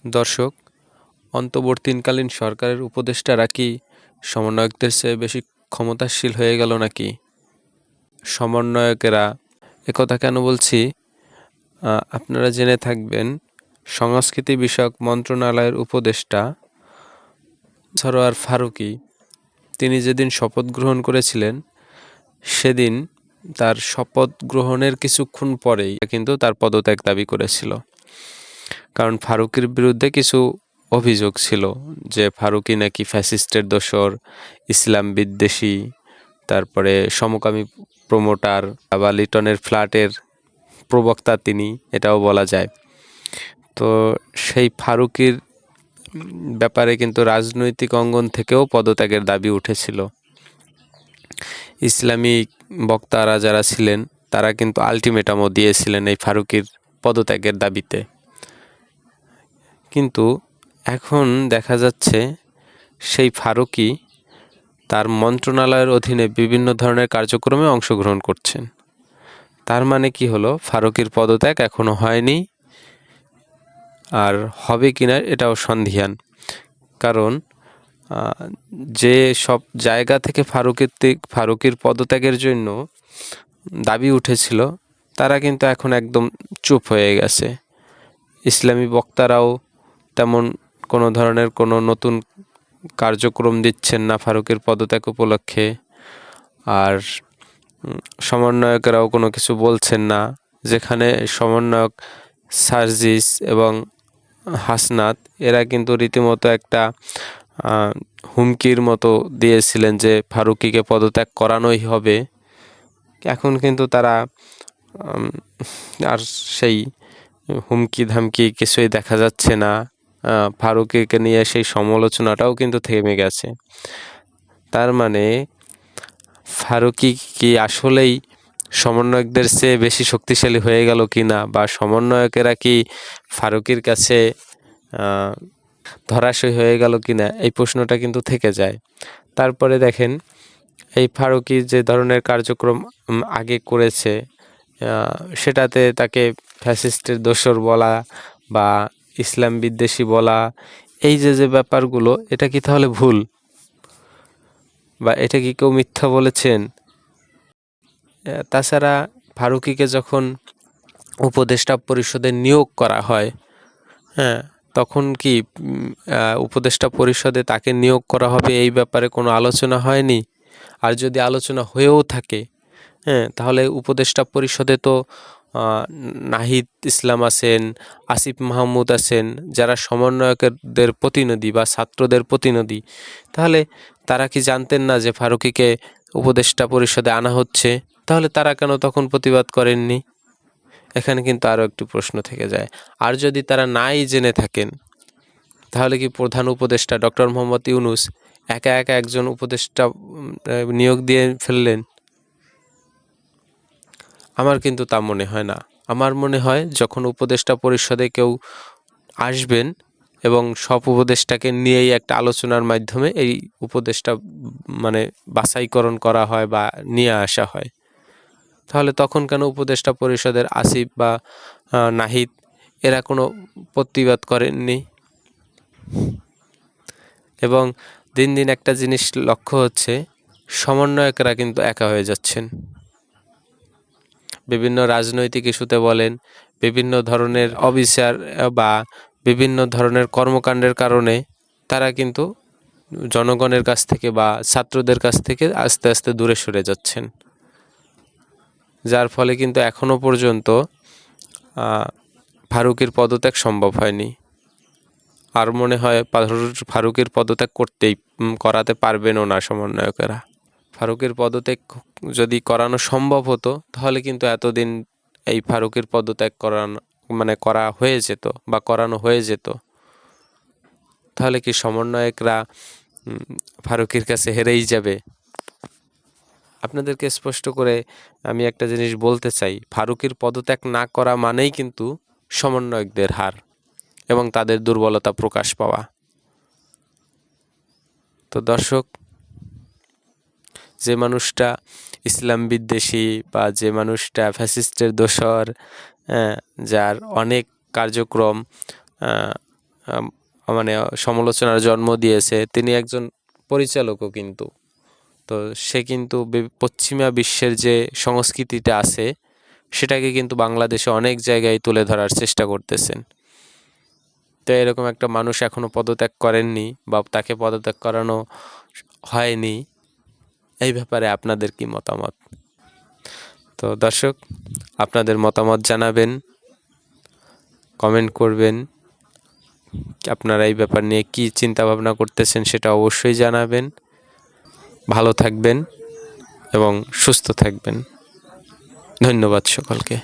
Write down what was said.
দর্শক, অন্তর্বর্তীকালীন সরকারের উপদেষ্টারা কি সমন্বয়কদের চেয়ে বেশি ক্ষমতাশীল হয়ে গেল নাকি? সমন্বয়কেরা একথা কেন বলছি আপনারা জেনে থাকবেন। সংস্কৃতি বিষয়ক মন্ত্রণালয়ের উপদেষ্টা সরোয়ার ফারুকী তিনি যেদিন শপথ গ্রহণ করেছিলেন, সেদিন তার শপথ গ্রহণের কিছুক্ষণ পরেই কিন্তু তার পদত্যাগ দাবি করেছিল। কারণ ফারুকীর বিরুদ্ধে কিছু অভিযোগ ছিল যে ফারুকী নাকি ফ্যাসিস্টের দোসর, ইসলাম বিদ্বেষী, তারপরে সমকামী প্রমোটার বা লিটনের ফ্ল্যাটের প্রবক্তা তিনি, এটাও বলা যায়। তো সেই ফারুকীর ব্যাপারে কিন্তু রাজনৈতিক অঙ্গন থেকেও পদত্যাগের দাবি উঠেছিল। ইসলামিক বক্তারা যারা ছিলেন তারা কিন্তু আলটিমেটামও দিয়েছিলেন এই ফারুকীর পদত্যাগের দাবিতে। কিন্তু এখন দেখা যাচ্ছে সেই ফারুকী তার মন্ত্রণালয়ের অধীনে বিভিন্ন ধরনের কার্যক্রমে অংশগ্রহণ করছেন। তার মানে কি হলো, ফারুকীর পদত্যাগ এখনো হয়নি, আর হবে কিনা এটাও সন্দিহান। কারণ যে সব জায়গা থেকে ফারুকীর পদত্যাগের জন্য দাবি উঠেছিল তারা কিন্তু এখন একদম চুপ হয়ে গেছে। ইসলামী বক্তারাও তেমন কোনো ধরনের কোনো নতুন কার্যক্রম দিচ্ছেন না ফারুকীর পদত্যাগ উপলক্ষে, আর সমন্বয়কেরাও কোনো কিছু বলছেন না। যেখানে সমন্বয়ক সার্জিস এবং হাসনাত এরা কিন্তু রীতিমতো একটা হুমকির মতো দিয়েছিলেন যে ফারুকীকে পদত্যাগ করানোই হবে। এখন কিন্তু তারা আর সেই হুমকি ধামকি কিছুই দেখা যাচ্ছে না। ফারুকীকে নিয়ে সেই সমালোচনাটাও কিন্তু থেমে গেছে। তার মানে ফারুকী কি আসলেই সমন্বয়কদের চেয়ে বেশি শক্তিশালী হয়ে গেল কিনা, বা সমন্বয়কেরা কি ফারুকীর কাছে ধরাশয়ী হয়ে গেল কিনা, এই প্রশ্নটা কিন্তু থেকে যায়। তারপরে দেখেন, এই ফারুকী যে ধরনের কার্যক্রম আগে করেছে, সেটাতে তাকে ফ্যাসিস্টের দোসর বলা বা ইসলাম বিদ্বেষী বলা, এই যে ব্যাপারগুলো, এটা কি তাহলে ভুল, বা এটা কি কেউ মিথ্যা বলেছেন? তাছাড়া ফারুকীকে যখন উপদেষ্টা পরিষদে নিয়োগ করা হয়, তখন কি উপদেষ্টা পরিষদে তাকে নিয়োগ করা হবে এই ব্যাপারে কোনো আলোচনা হয়নি? আর যদি আলোচনা হয়েও থাকে, তাহলে উপদেষ্টা পরিষদে তো নাহিদ ইসলাম আছেন, আসিফ মাহমুদ আছেন, যারা সমন্বয়কদের প্রতিনিধি বা ছাত্রদের প্রতিনিধি। তাহলে তারা কি জানতেন না যে ফারুকীকে উপদেষ্টা পরিষদে আনা হচ্ছে? তাহলে তারা কেন তখন প্রতিবাদ করেননি? এখানে কিন্তু আরও একটি প্রশ্ন থেকে যায়। আর যদি তারা নাই জেনে থাকেন, তাহলে কি প্রধান উপদেষ্টা ডক্টর মোহাম্মদ ইউনূস একা একা একজন উপদেষ্টা নিয়োগ দিয়ে ফেললেন? আমার কিন্তু তা মনে হয় না। আমার মনে হয় যখন উপদেষ্টা পরিষদে কেউ আসবেন এবং সব উপদেষ্টাকে নিয়েই একটা আলোচনার মাধ্যমে এই উপদেষ্টা বাছাইকরণ করা হয় বা নিয়ে আসা হয়, তাহলে তখন কেন উপদেষ্টা পরিষদের আসিফ বা নাহিদ এরা কোনো প্রতিবাদ করেননি? এবং দিন দিন একটা জিনিস লক্ষ্য হচ্ছে, সমন্বয়কেরা কিন্তু একা হয়ে যাচ্ছেন। বিভিন্ন রাজনৈতিক ইস্যুতে বলেন, বিভিন্ন ধরনের অবিচার বা বিভিন্ন ধরনের কর্মকাণ্ডের কারণে তারা কিন্তু জনগণের কাছ থেকে বা ছাত্রদের কাছ থেকে আস্তে আস্তে দূরে সরে যাচ্ছেন, যার ফলে কিন্তু এখনও পর্যন্ত ফারুকীর পদত্যাগ সম্ভব হয়নি। আর মনে হয় ফারুকীর পদত্যাগ করাতে পারবেনও না সমন্বয়কেরা। ফারুকীর পদত্যাগ যদি করানো সম্ভব হতো, তাহলে কিন্তু এতদিন এই ফারুকীর পদত্যাগ করা হয়ে যেত বা করানো হয়ে যেত। তাহলে কি সমন্বয়করা ফারুকীর কাছে হেরেই যাবে? আপনাদেরকে স্পষ্ট করে আমি একটা জিনিস বলতে চাই, ফারুকীর পদত্যাগ না করা মানেই কিন্তু সমন্বয়কদের হার এবং তাদের দুর্বলতা প্রকাশ পাওয়া। তো দর্শক, যে মানুষটা ইসলাম বিদ্বেষী বা যে মানুষটা ফ্যাসিস্টের দোসর, যার অনেক কার্যক্রম আম, মানে সমালোচনার জন্ম দিয়েছে, তিনি একজন পরিচালকও কিন্তু। তো সে কিন্তু পশ্চিমা বিশ্বের যে সংস্কৃতিটা আছে সেটাকে কিন্তু বাংলাদেশে অনেক জায়গায় তুলে ধরার চেষ্টা করতেছেন। তো এরকম একটা মানুষ এখনো পদত্যাগ করেননি বা তাকে পদত্যাগ করানো হয়নি, এই ব্যাপারে আপনাদের কি মতামত? তো দর্শক, আপনাদের মতামত জানাবেন, কমেন্ট করবেন, আপনারা এই ব্যাপার নিয়ে কি চিন্তা ভাবনা করতেছেন সেটা অবশ্যই জানাবেন। ভালো থাকবেন এবং সুস্থ থাকবেন। ধন্যবাদ সকলকে।